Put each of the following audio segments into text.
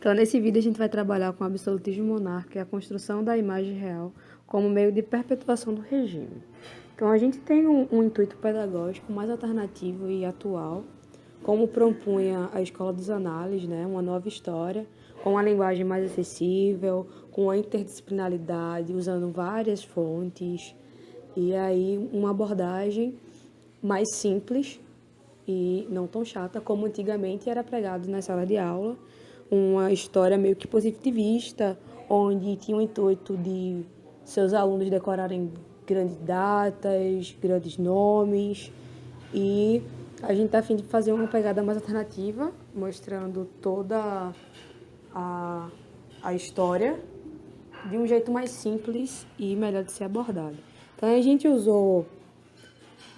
Então, nesse vídeo, a gente vai trabalhar com o absolutismo monárquico e a construção da imagem real como meio de perpetuação do regime. Então, a gente tem um intuito pedagógico mais alternativo e atual, como propunha a Escola dos Análises, né? Uma nova história, com uma linguagem mais acessível, com a interdisciplinaridade, usando várias fontes, e aí uma abordagem mais simples e não tão chata como antigamente era pregado na sala de aula, uma história meio que positivista, onde tinha o intuito de seus alunos decorarem grandes datas, grandes nomes, e a gente está a fim de fazer uma pegada mais alternativa, mostrando toda a, a história de um jeito mais simples e melhor de ser abordado. Então a gente usou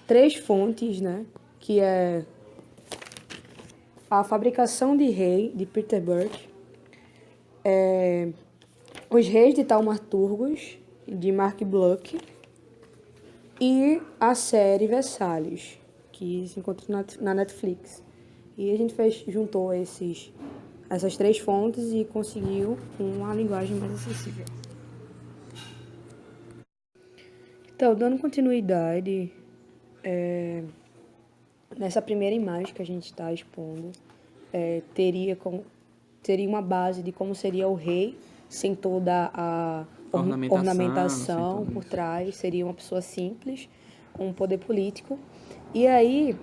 3 fontes, né, que é A Fabricação de Rei, de Peter Burke, Os Reis de Taumaturgos, de Mark Bloch, e a série Versalhes, que se encontra na Netflix. E a gente juntou essas 3 fontes e conseguiu uma linguagem mais acessível. Então, dando continuidade, nessa primeira imagem que a gente está expondo, teria uma base de como seria o rei, sem toda a ornamentação por trás, seria uma pessoa simples, com um poder político. E aí,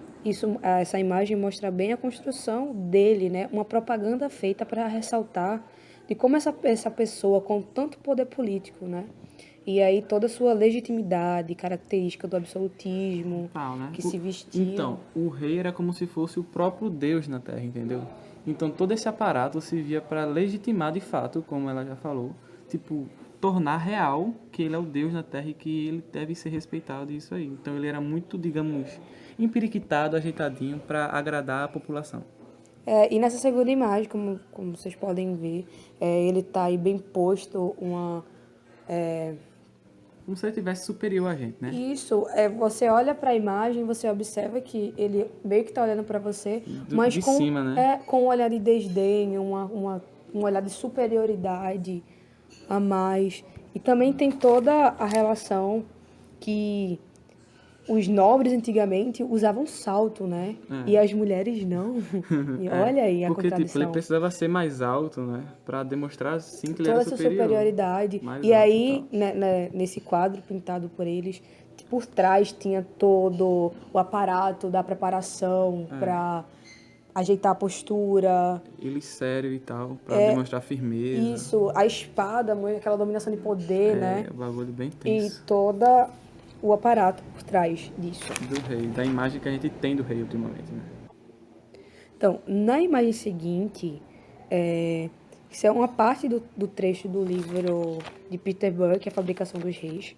essa imagem mostra bem a construção dele, né? Uma propaganda feita para ressaltar de como essa pessoa com tanto poder político, né? E aí toda a sua legitimidade, característica do absolutismo, né? que se vestia. Então, o rei era como se fosse o próprio Deus na Terra, entendeu? Então todo esse aparato servia para legitimar de fato, como ela já falou, tipo, tornar real que ele é o Deus na Terra e que ele deve ser respeitado e isso aí. Então ele era muito, digamos, empiriquitado, ajeitadinho para agradar a população. E nessa segunda imagem, como vocês podem ver, ele está aí bem posto, Como se ele tivesse superior a gente, né? Isso, você olha para a imagem, você observa que ele meio que está olhando para você, mas De cima, né? com um olhar de desdém, um olhar de superioridade a mais. E também tem toda a relação que os nobres antigamente usavam salto, né? E as mulheres não. E olha aí a porque tipo, ele contradição. precisava ser mais alto, né? Para demonstrar sim que ele Toda era essa superior. superioridade. Mais E alto aí, nesse quadro pintado por eles, por trás tinha todo o aparato da preparação para ajeitar a postura. Ele sério e tal, para demonstrar firmeza. Isso, a espada, aquela dominação de poder, né? É um bagulho bem E tenso todo o aparato por trás disso. do rei, da imagem que a gente tem do rei ultimamente, né? Então, na imagem seguinte, isso é uma parte do trecho do livro de Peter Burke, A Fabricação dos Reis,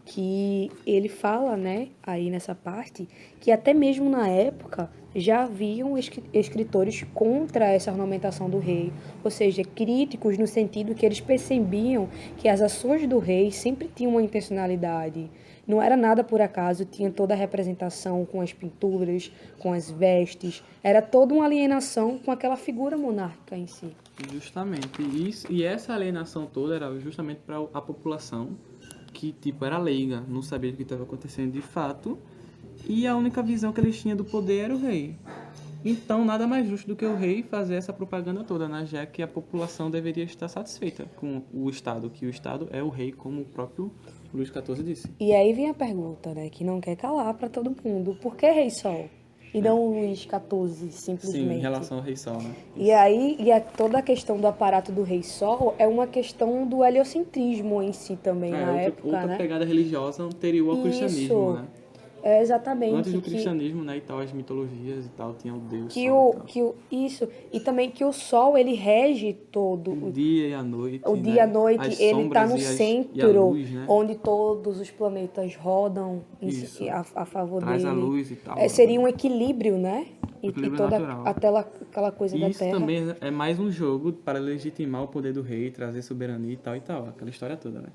que ele fala, né, aí nessa parte, que até mesmo na época já haviam escritores contra essa ornamentação do rei, ou seja, críticos no sentido que eles percebiam que as ações do rei sempre tinham uma intencionalidade. Não era nada por acaso, tinha toda a representação com as pinturas, com as vestes, era toda uma alienação com aquela figura monárquica em si. Justamente. E essa alienação toda era justamente para a população que tipo era leiga, não sabia o que estava acontecendo de fato, e a única visão que eles tinham do poder era o rei. Então, nada mais justo do que o rei fazer essa propaganda toda, né? Já que a população deveria estar satisfeita com o Estado, que o Estado é o rei, como o próprio Luís XIV disse. E aí vem a pergunta, né, que não quer calar para todo mundo. Por que Rei Sol? E não Luís XIV, simplesmente. Sim, em relação ao Rei Sol, né? E aí, toda a questão do aparato do Rei Sol é uma questão do heliocentrismo em si também, na época, outra né? pegada religiosa anterior ao cristianismo, Isso, né? exatamente. Antes do cristianismo, né, e tal, as mitologias e tal, tinha o Deus Que Sol e tal. isso, e também que o Sol, ele rege todo O dia e a noite, o né? dia e a noite, As ele está sombras no e a centro, luz, né? onde todos os planetas rodam Isso. a favor Traz dele. a luz e tal. Seria um equilíbrio, né? E Equilíbrio toda natural. aquela coisa E da isso Terra. também é mais um jogo para legitimar o poder do rei, trazer soberania e tal, aquela história toda, né?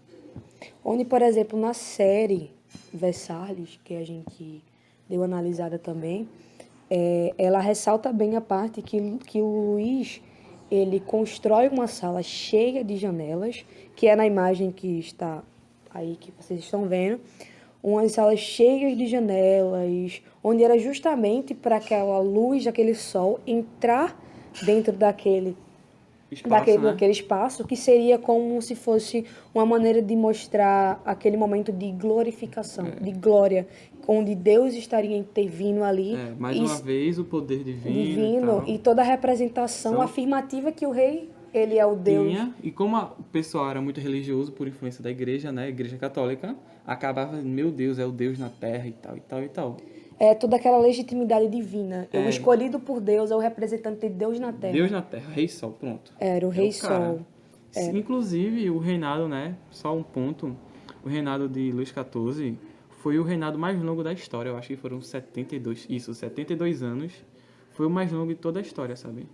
Onde, por exemplo, na série Versalhes, que a gente deu analisada também, ela ressalta bem a parte que o Luís ele constrói uma sala cheia de janelas, que é na imagem que está aí, que vocês estão vendo, umas salas cheias de janelas, onde era justamente para aquela luz, aquele sol entrar dentro Espaço, né? daquele espaço, que seria como se fosse uma maneira de mostrar aquele momento de glorificação, de glória, onde Deus estaria intervindo ali, Mais e uma vez, o poder divino e divino, tal. e toda a representação São- afirmativa que o rei, ele é o Deus. Tinha, e como o pessoal era muito religioso por influência da igreja, né? Igreja católica, acabava, meu Deus, é o Deus na terra e tal, e tal, e tal. É toda aquela legitimidade divina. O É. escolhido por Deus é o representante de Deus na terra. Deus na terra, Rei Sol, pronto. Era o É Rei o cara. Sol. Inclusive, o reinado, né? Só um ponto. O reinado de Luís XIV foi o reinado mais longo da história. Eu acho que foram 72 anos. Foi o mais longo de toda a história, sabe?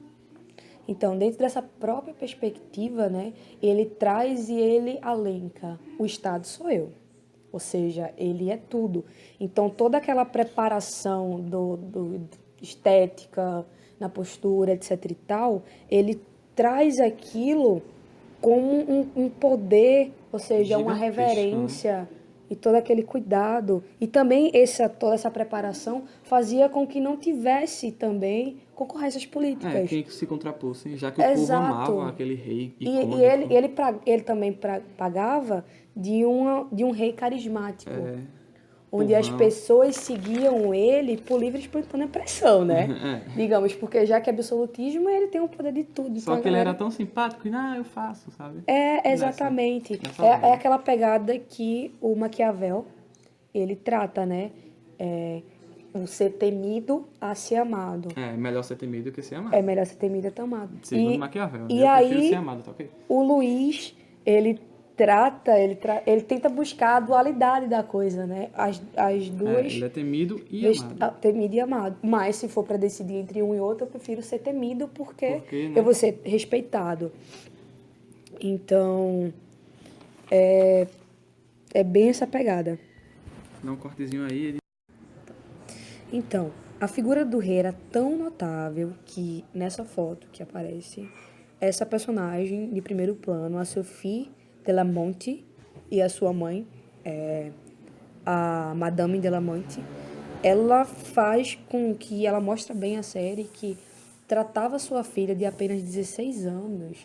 Então, dentro dessa própria perspectiva, né, ele traz e ele alenca: o Estado sou eu. Ou seja, ele é tudo. Então, toda aquela preparação do estética, na postura, etc e tal, ele traz aquilo como um poder, ou seja, uma Gigantesco, reverência e todo aquele cuidado. E também toda essa preparação fazia com que não tivesse também concorrências políticas. Quem se contrapôs, já que o povo Exato. amava aquele rei E icônico. ele também pagava de um rei carismático, onde as povão. pessoas seguiam ele por livre e espontânea pressão, né? Digamos, porque já que absolutismo, ele tem o poder de tudo. Só Então, a que ele galera- era tão simpático e, eu faço, sabe? Exatamente. Nessa É vibe. aquela pegada que o Maquiavel, ele trata, né? O ser temido a ser amado. Melhor ser temido do que ser amado. É melhor ser temido a ser amado. Segundo Maquiavel, E eu prefiro aí, ser amado, tá ok? o Luiz, ele tenta buscar a dualidade da coisa, né? As duas, Ele é temido e amado. temido e amado. Mas se for para decidir entre um e outro, eu prefiro ser temido porque Porque, né? eu vou ser respeitado. Então, é bem essa pegada. Dá um cortezinho aí, ele... Então, a figura do rei era tão notável que nessa foto que aparece, essa personagem de primeiro plano, a Sophie de la Monte, e a sua mãe, a Madame de la Monte, ela faz com que ela mostra bem a série que tratava sua filha de apenas 16 anos,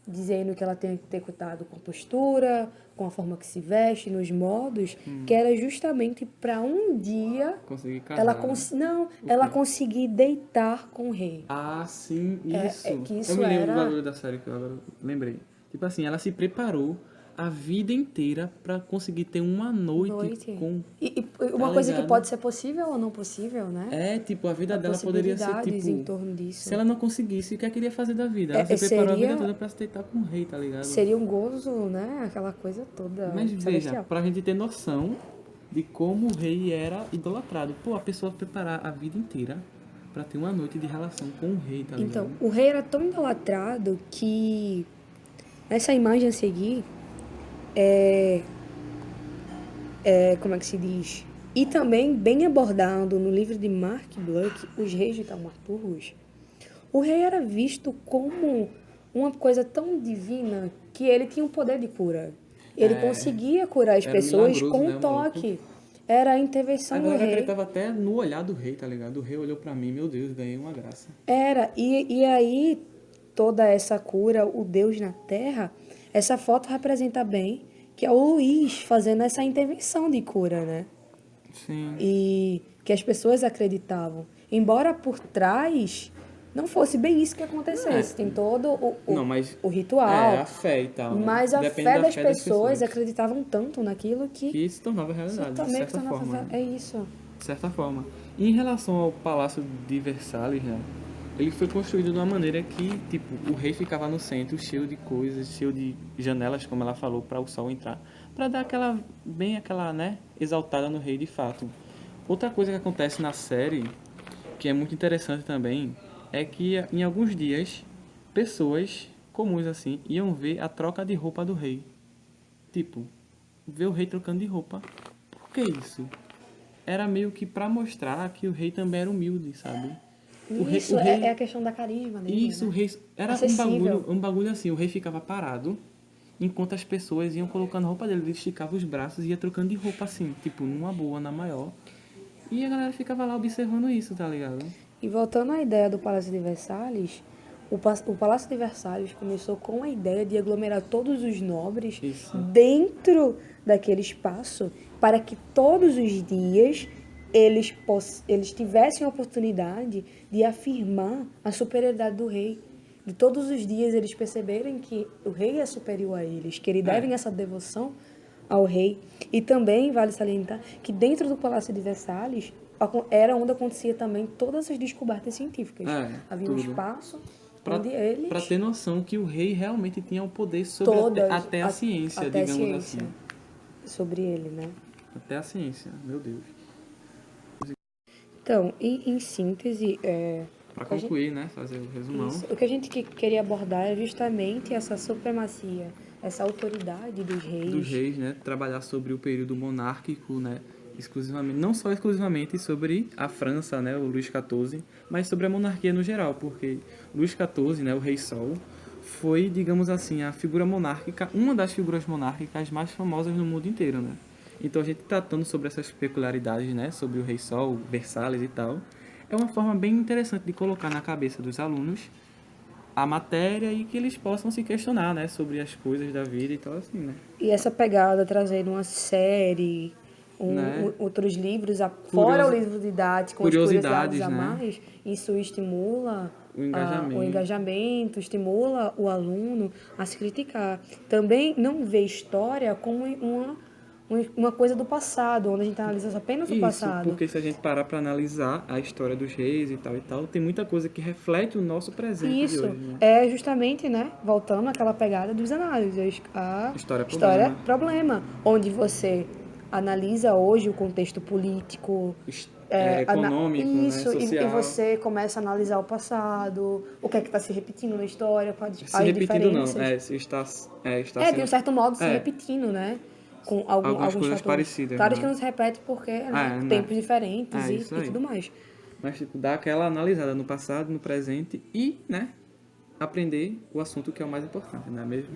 dizendo que ela tem que ter cuidado com a postura, com a forma que se veste, nos modos, que era justamente para um dia Conseguir casar. ela conseguir deitar com o rei. Ah, sim, isso. que isso eu me lembro do era- bagulho da série que eu agora lembrei. Tipo assim, ela se preparou a vida inteira pra conseguir ter uma noite com... E uma Tá coisa que ligado? pode ser possível ou não possível, né? Tipo, a vida Há dela poderia ser, possibilidades tipo... em torno disso. Se ela não conseguisse, o que ela queria fazer da vida? Ela se preparou a vida toda pra se deitar com o rei, tá ligado? Seria um gozo, né? Aquela coisa toda Mas veja, celestial. pra gente ter noção de como o rei era idolatrado. Pô, a pessoa preparar a vida inteira pra ter uma noite de relação com o rei, tá ligado? Então, o rei era tão idolatrado que nessa imagem a seguir como é que se diz? E também bem abordado no livro de Mark Bluck, Os Reis de Taumaturgos, o rei era visto como uma coisa tão divina que ele tinha um poder de cura. Ele conseguia curar as era pessoas milagroso, com né, um o toque. Era a intervenção A do galera rei. acreditava até no olhar do rei, tá ligado? O rei olhou pra mim, meu Deus, ganhei uma graça. E aí, toda essa cura, o Deus na Terra, essa foto representa bem que é o Luiz fazendo essa intervenção de cura, né? Sim. E que as pessoas acreditavam. Embora por trás não fosse bem isso que acontecesse. Tem todo o ritual. a fé e tal, né? Mas a Depende fé da das pessoas acreditavam tanto naquilo que se tornava realidade, de certa forma. É isso. De certa forma. E em relação ao Palácio de Versalhes, né? Ele foi construído de uma maneira que, tipo, o rei ficava no centro, cheio de coisas, cheio de janelas, como ela falou, para o sol entrar, para dar aquela, né, exaltada no rei de fato. Outra coisa que acontece na série, que é muito interessante também, é que em alguns dias, pessoas comuns assim, iam ver a troca de roupa do rei. Tipo, ver o rei trocando de roupa. Por que isso? Era meio que pra mostrar que o rei também era humilde, sabe? Isso, é a questão da carisma dele, Isso, né? o rei... Era Acessível. um bagulho assim, o rei ficava parado, enquanto as pessoas iam colocando a roupa dele, ele esticava os braços e ia trocando de roupa assim, tipo, numa boa, na maior. E a galera ficava lá observando isso, tá ligado? E voltando à ideia do Palácio de Versalhes, o Palácio de Versalhes começou com a ideia de aglomerar todos os nobres Isso. dentro daquele espaço para que todos os dias eles tivessem a oportunidade de afirmar a superioridade do rei. De todos os dias eles perceberem que o rei é superior a eles, que eles devem essa devoção ao rei. E também vale salientar que dentro do Palácio de Versalhes era onde acontecia também todas as descobertas científicas. Havia um tudo. espaço onde eles... Pra ter noção que o rei realmente tinha o poder sobre até a ciência, até digamos a ciência assim. sobre ele, né? Até a ciência, meu Deus. Então, e em síntese... Pra concluir, né? Fazer o resumão. O que a gente queria abordar é justamente essa supremacia, essa autoridade dos reis. Dos reis, né? Trabalhar sobre o período monárquico, né? Exclusivamente, não só exclusivamente sobre a França, né? O Luís XIV, mas sobre a monarquia no geral, porque Luís XIV, né? O Rei Sol, foi, digamos assim, a figura monárquica, uma das figuras monárquicas mais famosas no mundo inteiro, né? Então a gente tratando sobre essas peculiaridades, né? Sobre o Rei Sol, Versalhes e tal, é uma forma bem interessante de colocar na cabeça dos alunos a matéria e que eles possam se questionar, né, sobre as coisas da vida e tal assim, né? E essa pegada trazendo uma série, Né? outros livros, fora o livro didático, com as curiosidades a né? mais, isso estimula O engajamento. o engajamento, estimula o aluno a se criticar. Também não vê história como uma coisa do passado, onde a gente analisa apenas o passado. Porque se a gente parar para analisar a história dos reis e tal, tem muita coisa que reflete o nosso presente de hoje, né? É justamente, né, voltando àquela pegada dos análises, a História problema, onde você analisa hoje o contexto político, econômico, isso, né, social. E você começa a analisar o passado, o que é que está se repetindo na história, se repetindo diferenças. Não, de um certo modo se repetindo, né? Com alguns coisas fatores. parecidas. Claro né? que não se repete porque, né, tempos diferentes e tudo mais. Mas, tipo, dar aquela analisada no passado, no presente e, né, aprender o assunto que é o mais importante, não é mesmo?